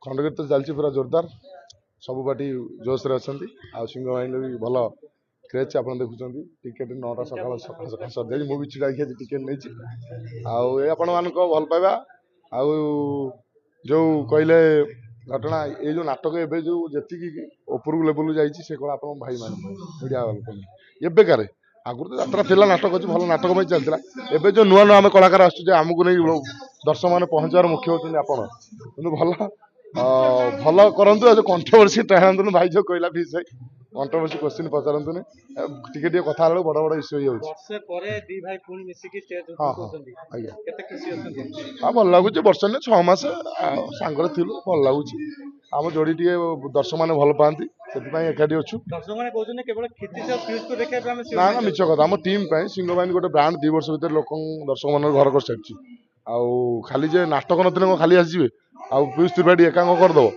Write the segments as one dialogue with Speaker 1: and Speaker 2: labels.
Speaker 1: खंडगिरी तो चलती पूरा जोरदार सब पार्टी जोश रे अच्छा सिंह बाहिनी भी भल क्रेज आप देखुं टिकेट 9टा सकाल सकाल सकाल सर मुझे छिड़ा टिकेट नहीं आपण मान भल पाइबा आउ जो कहले घटना ये जो नाटक एवं जो जी उपरकू लेवल जाइए कौन आप भाई मान मीडिया एबेकार आगुरी तो यात्रा थी नाटक अच्छी भल नाटक में चलता एवं जो नुआ नुआ आम कलाकार आसमको नहीं दर्शक मैंने पहुँचार मुख्य होती आपण कि भल भल करूँ कंट्रोवर्सी टाणु भाई जो कहला फीस भाई कंट्रोवर्सी क्वेश्चन पचारतु टे कथा बड़ बड़ इश्यू हाँ भल लगुच वर्ष ना 6 मास सांगे थिलु भल लगुच आम जोड़ी टे दर्शक मैंने भल पाती से एकाठी अच्छु ना ना मिछ कथा आम टीम सिंह बाहिनी गोटे ब्रांड 2 वर्ष भर लोक दर्शक मान घर कर सारी खाली जे नाटक न खाली आसवे आउ पीयूष त्रिपाठी एकांक करदेव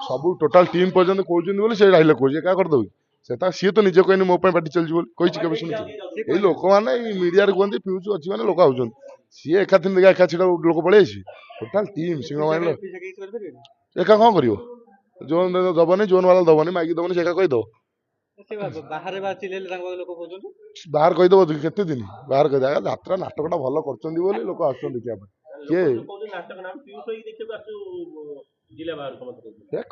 Speaker 1: सब टोटाल टीम पर्यटन कहते बोले से डायलॉग कहे क्या करदेव से सी तो निजे कहनी मो पार्टी चलती कही शुणी ये लोक मैंने मीडिया कहते पीयूष अच्छी मैंने लोक आउन सी एका दिन देखा एका छिड़ा लोक पलि टोटाल टीम सिंह बाहिनी एका कौन कर जोन दबनी जोन वाला दबनी माइक दबनी से कहीदेव बाहर कहीदेव केते दिन बाहर कही यात्रा नाटकटा भल कर लोक आस देखा किए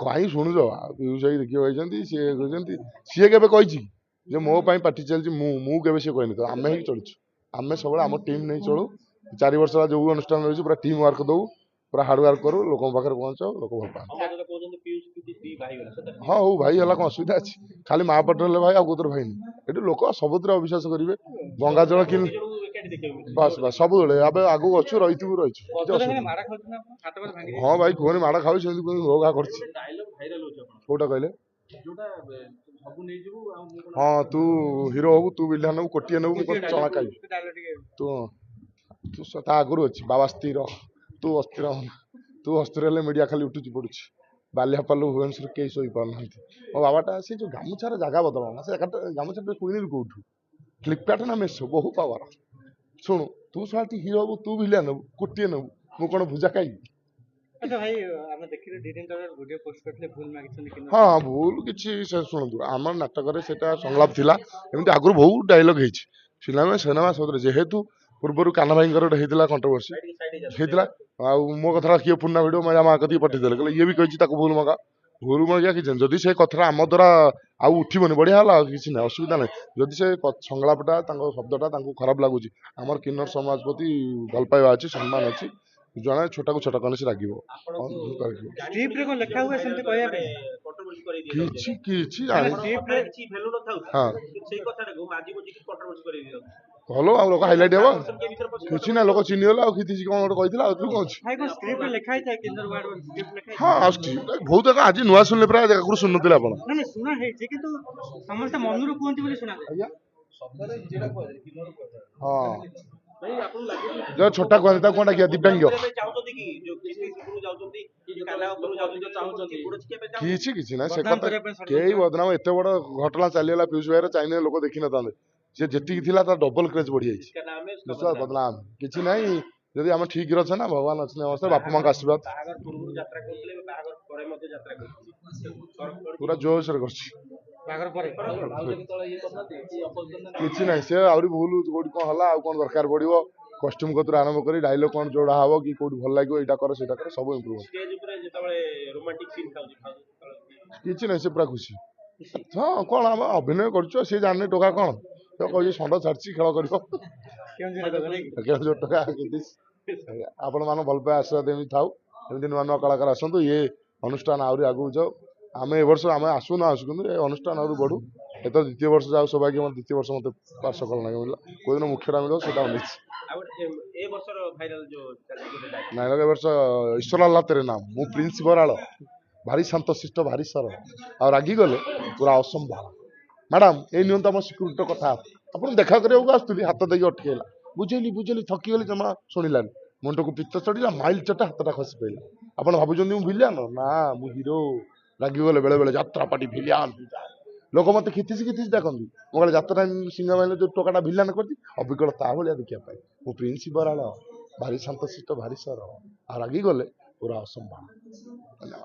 Speaker 1: कहीं शुणुच पीयूष भाई देखिए सी सी के जे मो पार्टी चलती मुझे सी कहनी तो आम ही चलुँ आम सब आम टीम नहीं चलू 4 वर्ष जो अनुष्ठान रही पूरा टीम वर्क दो पूरा हार्ड वर्क करूँ लोक पाखे पहुँच लोक भल पाए हाँ हूँ भाई है कौन असुविधा अच्छी खाली माँ पटेल भाई आउतर भाई नहीं ये लोक सबुद अविश्वास करेंगे गंगा जल कि बस बस सब आगू अच्छु रही हाँ भाई कहनी माड़ खाऊ रोगा कौटा कहले हाँ तू हिरो हबू तू विलन हबू कोटिए नबू चला खाई तू आगुरी अच्छी बाबा स्थिर तू अस्थिर तू अस्थिर हेल्ले मीडिया खाली उठुची पड़ुची बालियापाल भुवनेश्वर कई शोई पाना मो बाबाटा से जो गामुछार जगह बदल से गामुछा कुणी कौटू फ्लिपकार्ट ना मेसो बहु पावर शुणु तू साथी हिरो हबू तू विलन हबू कोटिए नबू मु कौन भुजा खाई हाँ भूल कि शुणु आम नाटक संलाप थिला एमती आगुरी बहुत डायलॉग होना सिनेमा सदर जेहेतु पूर्वर काना भाई होता कंट्रोवर्सी होता मो कथा किए पुना भिड मेरा माँ कति पठेदेले कहले ये भी कही भूल मगा भूल मगा कि जदि से कथा आम द्वारा आउ उठबनी बढ़िया किसी ना असुविधा ना जदि से संलापटा शब्दटा खराब लगुच आमर किन्नर समाज प्रति भल पाइबा अच्छी सम्मान अच्छी जड़े छोटा को छोटा कहने से राग भल आ लोक हाइलाइट हम कि ना लोक चिन्हगला कि कौन गोटे हाँ बहुत आज नुआ शुणिले प्राय आगुरी शुणुते आप हाँ जो छोटा कहते कौन डाक दिव्यांग किसी ना से कई बदनाम एत बड़ घटना चलीगला पीयूष भाई चाइना लोक देखी न था सी जी डबल क्रेज बढ़ी जाए बदनाम कि ना जदि आम ठीक अच्छे ना भगवान अच्छे अवस्था बापा माँ का आशीर्वाद पूरा जोश ना सी आहरी भूल कौट कौन है कौन दरकार पड़ो कस्ट्यूम कतु आरंभ कर डायलॉग कौन जोड़ा हम कि कौट भल लगे यहाँ कर सब इम्प्रूव कि ना से पूरा खुशी हाँ कौन आम अभिनय कर सी जाने टोका कौन तो कह षंड छाड़ी खेल कर टोका आपण मान भल पाए आशीर्वाद एमती था एमती नुआ नुआ कलाकार आसतु ये अनुष्ठान आहरी आगू जाओ आम ए वर्ष आम आसू ना आसू कि अनुष्ठान आहरी बढ़ू ये तो द्वितीय वर्ष जाओ सौभाग्य द्वितीय वर्ष मत पार्श कल ना मिला कोई दिन मुख्यटा मिलो से नाइन वर्ष ईश्वर अल्लाह तेरे नाम मु प्रिंस बराल भारी शांत शिष्ट भारी सरल आ रागी गले पूरा असंभाल मैडम ये नियंत आम सिक्यूरीटी कथा आप देखा करने आसुली हाथ देकी अटकेला बुझेली बुझेली थकीगली जमा शुणिलानी मुंड को पित्त चढ़ा माइल चटा हाथटा खसी पड़ा आप भावुं भिलियन ना मु हिरो रागिगले बेले बेले यात्रा पार्टी भिलियन लोक मत खिथिसी खिथिसी डाकती मुझे यात्रा सिंह बाहिनी जो टोकाटा भिलियन कर अभिज्ञता ता भाया देखा मु प्रिंस बराल भारी शांत शिष्ट भारी सरल आ रागी गले पूरा असंभाल।